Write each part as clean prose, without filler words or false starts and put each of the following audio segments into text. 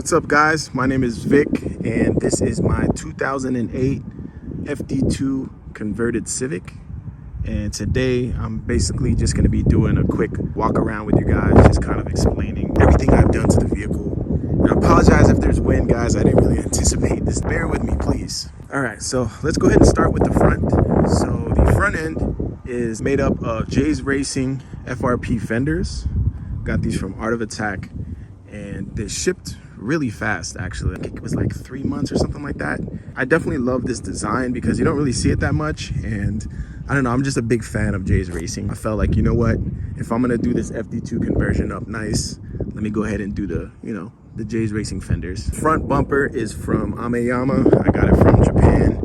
What's up guys, my name is Vic and this is my 2008 FD2 converted Civic, and today I'm basically just going to be doing a quick walk around with you guys, just kind of explaining everything I've done to the vehicle. And I apologize if there's wind guys, I didn't really anticipate this, bear with me please. Alright, so let's go ahead and start with the front. So the front end is made up of J's Racing FRP fenders. Got these from Art of Attack and they shipped really fast actually. I think it was like 3 months or something like that. I definitely love this design because you don't really see it that much, and I don't know, I'm just a big fan of J's Racing. I felt like, you know what, if I'm gonna do this FD2 conversion up nice, let me go ahead and do the, you know, the J's Racing fenders. Front bumper is from Ameyama. I got it from Japan.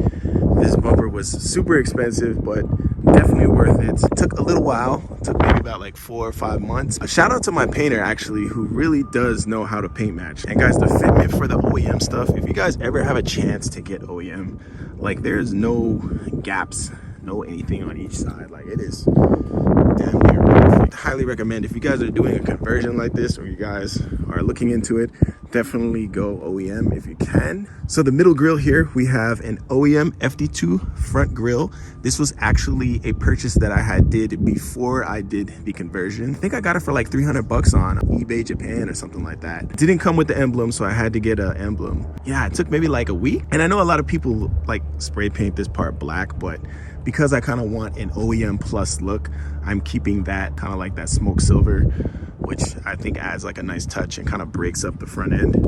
This bumper was super expensive, but definitely worth it. It took a little while. It took maybe about like 4 or 5 months. A shout out to my painter actually, who really does know how to paint match. And guys, the fitment for the OEM stuff, if you guys ever have a chance to get OEM, like there's no gaps, no anything on each side. Like it is damn near perfect. Highly recommend if you guys are doing a conversion like this or you guys are looking into it, definitely go OEM if you can. So the middle grille here, we have an OEM FD2 front grille. This was actually a purchase that I did before I did the conversion. I think I got it for like 300 bucks on eBay Japan or something like that. It didn't come with the emblem, so I had to get an emblem. Yeah, it took maybe like a week. And I know a lot of people like spray paint this part black, but because I kind of want an OEM plus look, I'm keeping that kind of like that smoke silver, which I think adds like a nice touch and kind of breaks up the front end.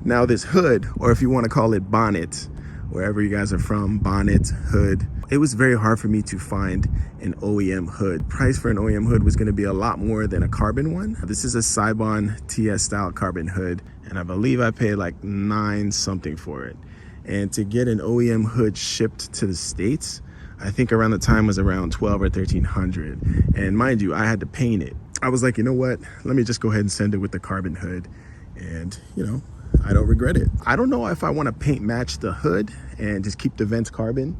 Now this hood, or if you want to call it bonnet, wherever you guys are from, bonnet, hood, it was very hard for me to find an OEM hood. Price for an OEM hood was going to be a lot more than a carbon one. This is a Saibon TS style carbon hood, and I believe I paid like 9 something for it. And to get an OEM hood shipped to the States, I think around the time was around 12 or 1300. And mind you, I had to paint it. I was like, you know what, let me just go ahead and send it with the carbon hood, and you know, I don't regret it. I don't know if I want to paint match the hood and just keep the vents carbon.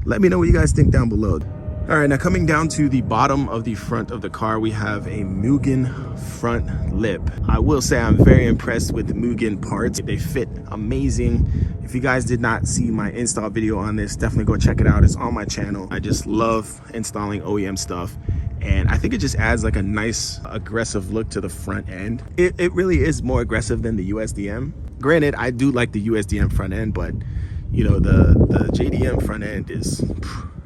Let me know what you guys think down below. All right, now coming down to the bottom of the front of the car, we have a Mugen front lip. I will say I'm very impressed with the Mugen parts. They fit amazing. If you guys did not see my install video on this, definitely go check it out. It's on my channel. I just love installing OEM stuff, and I think it just adds like a nice aggressive look to the front end. It really is more aggressive than the USDM. Granted, I do like the USDM front end, but you know, the JDM front end is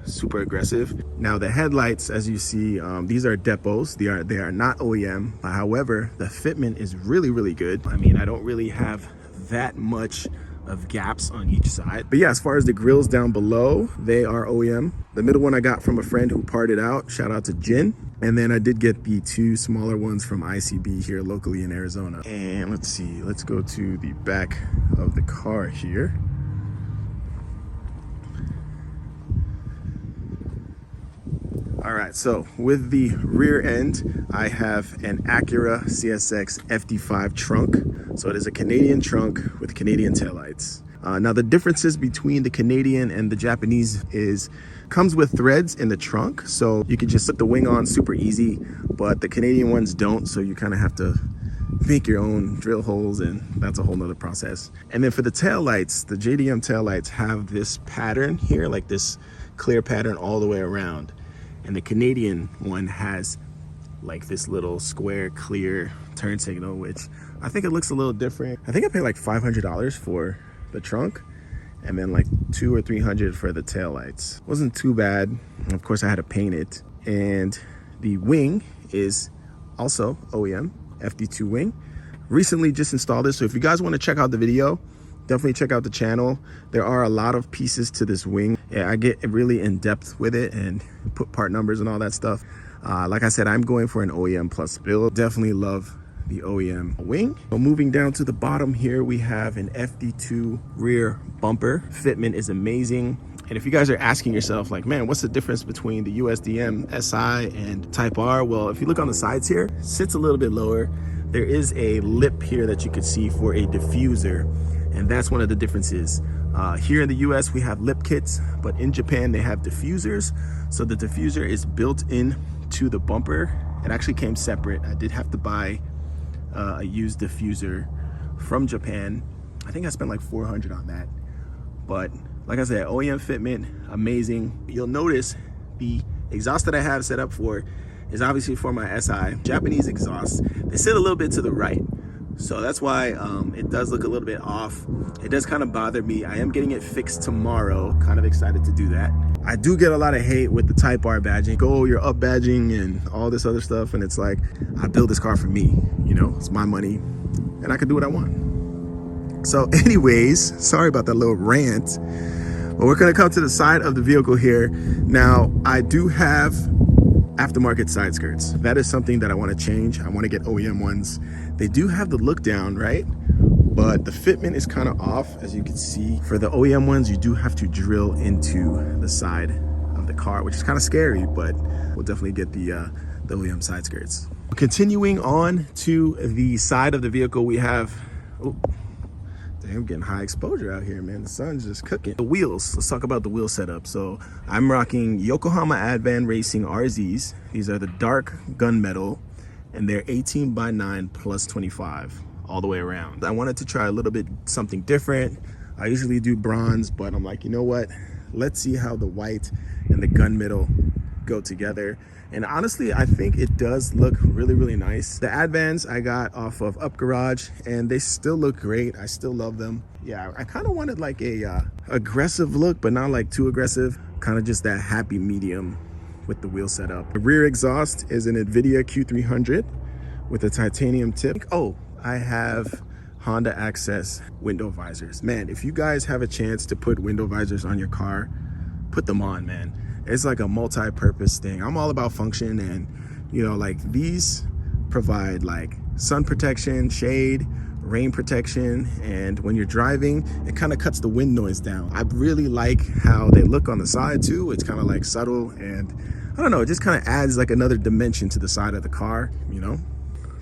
super aggressive. Now the headlights, as you see, these are depots. They are not OEM. However, the fitment is really good. I mean, I don't really have that much of gaps on each side. But yeah, as far as the grills down below, they are OEM. The middle one I got from a friend who parted out. Shout out to Jin. And then I did get the 2 smaller ones from ICB here locally in Arizona. And let's see, let's go to the back of the car here. All right, so with the rear end, I have an Acura CSX FD5 trunk. So it is a Canadian trunk with Canadian taillights. Now the differences between the Canadian and the Japanese comes with threads in the trunk. So you can just put the wing on super easy, but the Canadian ones don't. So you kind of have to make your own drill holes, and that's a whole nother process. And then for the taillights, the JDM taillights have this pattern here, like this clear pattern all the way around. And the Canadian one has like this little square clear turn signal, which I think it looks a little different. I think I paid like $500 for the trunk, and then like $200 or $300 for the taillights. Wasn't too bad. Of course I had to paint it. And the wing is also OEM FD2 wing. Recently just installed this, so if you guys want to check out the video, definitely check out the channel. There are a lot of pieces to this wing. Yeah, I get really in depth with it and put part numbers and all that stuff. Like I said, I'm going for an OEM plus build. Definitely love the OEM wing. So moving down to the bottom here, we have an FD2 rear bumper. Fitment is amazing. And if you guys are asking yourself like, man, what's the difference between the USDM SI and Type R? Well, if you look on the sides here, it sits a little bit lower. There is a lip here that you could see for a diffuser. And that's one of the differences. Here in the US, we have lip kits, but in Japan, they have diffusers. So the diffuser is built in to the bumper. It actually came separate. I did have to buy a used diffuser from Japan. I think I spent like 400 on that. But like I said, OEM fitment, amazing. You'll notice the exhaust that I have set up for is obviously for my SI. Japanese exhaust, they sit a little bit to the right. So that's why it does look a little bit off. It does kind of bother me. I am getting it fixed tomorrow. Kind of excited to do that. I do get a lot of hate with the Type R badging. Oh, you're up badging and all this other stuff. And it's like, I built this car for me. You know, it's my money and I can do what I want. So anyways, sorry about that little rant. But we're gonna come to the side of the vehicle here. Now, I do have aftermarket side skirts. That is something that I want to change. I want to get OEM ones. They do have the look down, right? But the fitment is kind of off, as you can see. For the OEM ones, you do have to drill into the side of the car, which is kind of scary, but we'll definitely get the OEM side skirts. Continuing on to the side of the vehicle, we have, oh, I'm getting high exposure out here, man. The sun's just cooking. The wheels, let's talk about the wheel setup. So I'm rocking Yokohama Advan Racing RZs. These are the dark gunmetal, and they're 18/9 plus 25 all the way around. I wanted to try a little bit something different. I usually do bronze, but I'm like, you know what? Let's see how the white and the gunmetal go together. And honestly, I think it does look really, really nice. The Advans I got off of Up Garage, and they still look great. I still love them. Yeah, I kind of wanted like a aggressive look, but not like too aggressive. Kind of just that happy medium with the wheel setup. The rear exhaust is an NVIDIA Q300 with a titanium tip. Oh, I have Honda Access window visors. Man, if you guys have a chance to put window visors on your car, put them on, man. It's like a multi-purpose thing. I'm all about function, and you know, like these provide like sun protection, shade, rain protection, and when you're driving, it kind of cuts the wind noise down. I really like how they look on the side too. It's kind of like subtle, and I don't know, it just kind of adds like another dimension to the side of the car, you know.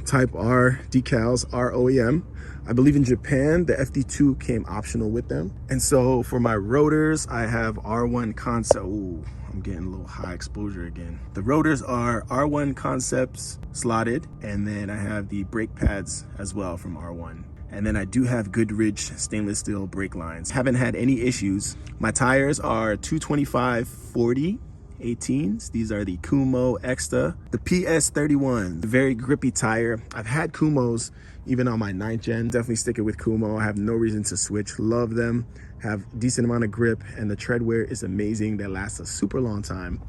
Type R decals are OEM. I believe in Japan, the FD2 came optional with them. And so for my rotors, I have R1 Concept. Ooh, I'm getting a little high exposure again. The rotors are R1 Concepts slotted, and then I have the brake pads as well from R1. And then I do have Goodrich stainless steel brake lines. Haven't had any issues. My tires are 225/40 18s. These are the Kumo Exta, the PS31, very grippy tire. I've had Kumos even on my 9th gen. Definitely stick it with Kumo. I have no reason to switch. Love them, have decent amount of grip, and the tread wear is amazing. That lasts a super long time,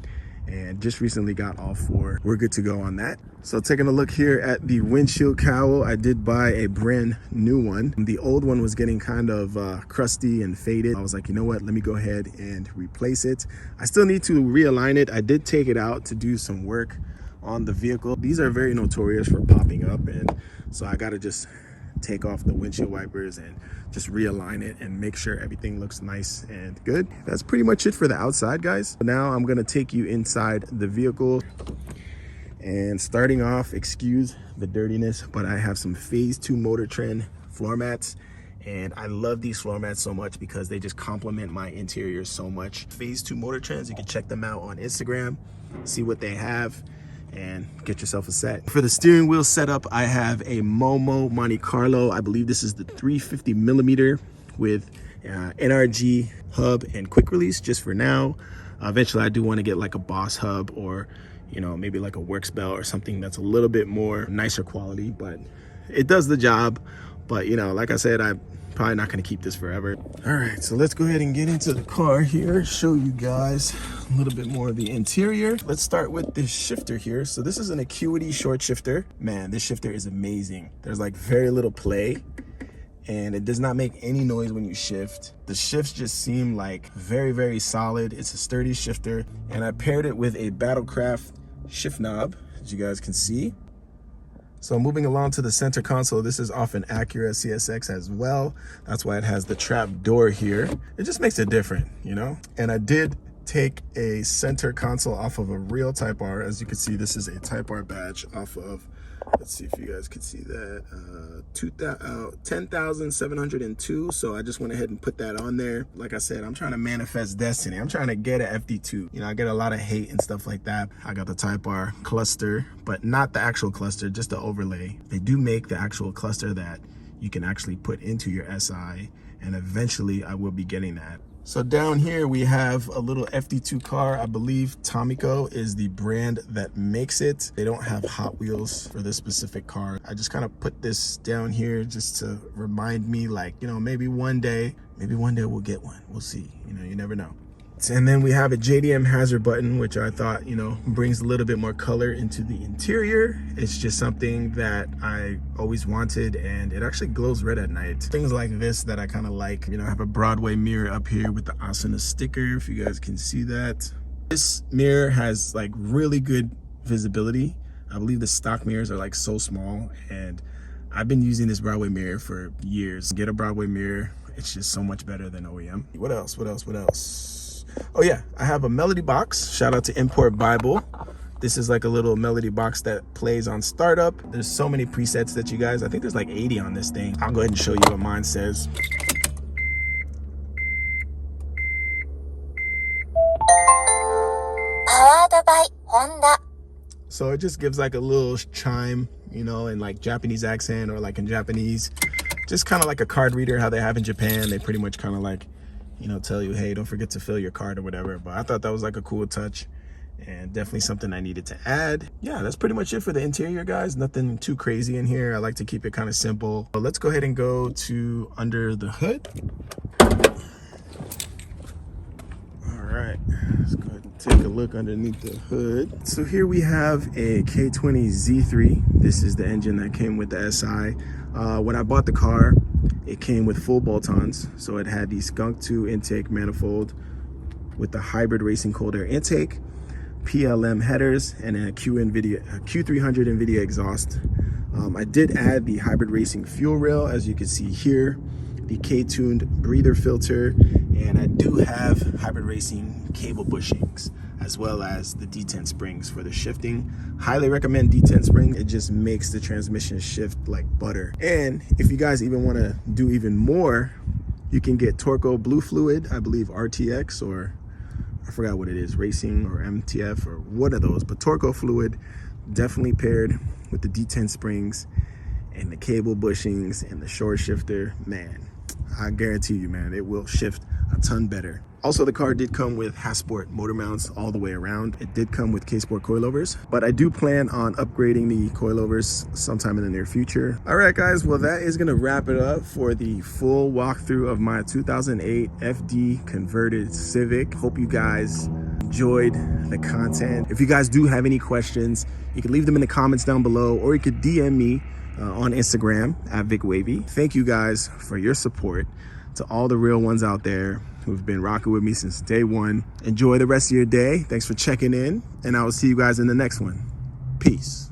and just recently got all 4. We're good to go on that. So taking a look here at the windshield cowl, I did buy a brand new one. The old one was getting kind of crusty and faded. I was like, you know what, let me go ahead and replace it. I still need to realign it. I did take it out to do some work on the vehicle. These are very notorious for popping up, and so I gotta just take off the windshield wipers and just realign it and make sure everything looks nice and good. That's pretty much it for the outside, guys. Now I'm gonna take you inside the vehicle, and starting off, excuse the dirtiness, but I have some Phase 2 Motor Trend floor mats, and I love these floor mats so much because they just complement my interior so much. Phase 2 Motor Trends, you can check them out on Instagram, see what they have, and get yourself a set. For the steering wheel setup, I have a Momo Monte Carlo. I believe this is the 350 millimeter with NRG hub and quick release just for now. Eventually I do want to get like a Boss hub, or you know, maybe like a Works belt or something that's a little bit more nicer quality, but it does the job. But you know, like I said, I'm probably not going to keep this forever. All right, so let's go ahead and get into the car here, show you guys a little bit more of the interior. Let's start with this shifter here. So this is an Acuity short shifter. Man, this shifter is amazing. There's like very little play, and it does not make any noise when you shift. The shifts just seem like very, very solid. It's a sturdy shifter, and I paired it with a Battlecraft shift knob, as you guys can see. So moving along to the center console, this is off an Acura CSX as well. That's why it has the trap door here. It just makes it different, you know? And I did take a center console off of a real Type R. As you can see, this is a Type R badge off of, let's see if you guys could see that, 10,702. So I just went ahead and put that on there. Like I said, I'm trying to manifest destiny. I'm trying to get an FD2. You know, I get a lot of hate and stuff like that. I got the Type R cluster, but not the actual cluster, just the overlay. They do make the actual cluster that you can actually put into your SI, and eventually I will be getting that. So down here we have a little FD2 car. I believe Tomico is the brand that makes it. They don't have Hot Wheels for this specific car. I just kind of put this down here just to remind me, like, you know, maybe one day we'll get one. We'll see, you know, you never know. And then we have a JDM hazard button, which I thought, you know, brings a little bit more color into the interior. It's just something that I always wanted, and it actually glows red at night. Things like this that I kind of like. You know, I have a Broadway mirror up here with the Asuna sticker, if you guys can see that. This mirror has like really good visibility. I believe the stock mirrors are like so small, and I've been using this Broadway mirror for years. Get a Broadway mirror. It's just so much better than OEM. What else? Oh yeah, I have a melody box. Shout out to Import Bible. This is like a little melody box that plays on startup. There's so many presets that you guys, I think there's like 80 on this thing. I'll go ahead and show you what mine says. Powered by Honda. So it just gives like a little chime, you know, in like Japanese accent or like in Japanese. Just kind of like a card reader, how they have in Japan. They pretty much kind of like, you know, tell you, hey, don't forget to fill your card or whatever. But I thought that was like a cool touch and definitely something I needed to add. Yeah, that's pretty much it for the interior, guys. Nothing too crazy in here. I like to keep it kind of simple. But let's go ahead and go to under the hood. All right, let's go ahead and take a look underneath the hood. So here we have a K20 Z3. This is the engine that came with the SI. When I bought the car, it came with full bolt-ons. So it had the Skunk 2 intake manifold with the hybrid racing cold air intake, PLM headers, and a Q300 NVIDIA exhaust. I did add the hybrid racing fuel rail, as you can see here, the K-tuned breather filter, and I do have hybrid racing cable bushings, as well as the D10 springs for the shifting. Highly recommend D10 spring. It just makes the transmission shift like butter. And if you guys even want to do even more, you can get Torco Blue Fluid, I believe RTX, or I forgot what it is, Racing or MTF or one of those, but Torco Fluid definitely paired with the D10 springs and the cable bushings and the shore shifter. Man, I guarantee you, man, it will shift a ton better. Also, the car did come with Hasport motor mounts all the way around. It did come with K-Sport coilovers, but I do plan on upgrading the coilovers sometime in the near future. All right, guys, well, that is gonna wrap it up for the full walkthrough of my 2008 FD converted Civic. Hope you guys enjoyed the content. If you guys do have any questions, you can leave them in the comments down below, or you could DM me on Instagram at Vicwavy. Thank you guys for your support. To all the real ones out there who've been rocking with me since day one. Enjoy the rest of your day. Thanks for checking in, and I will see you guys in the next one. Peace.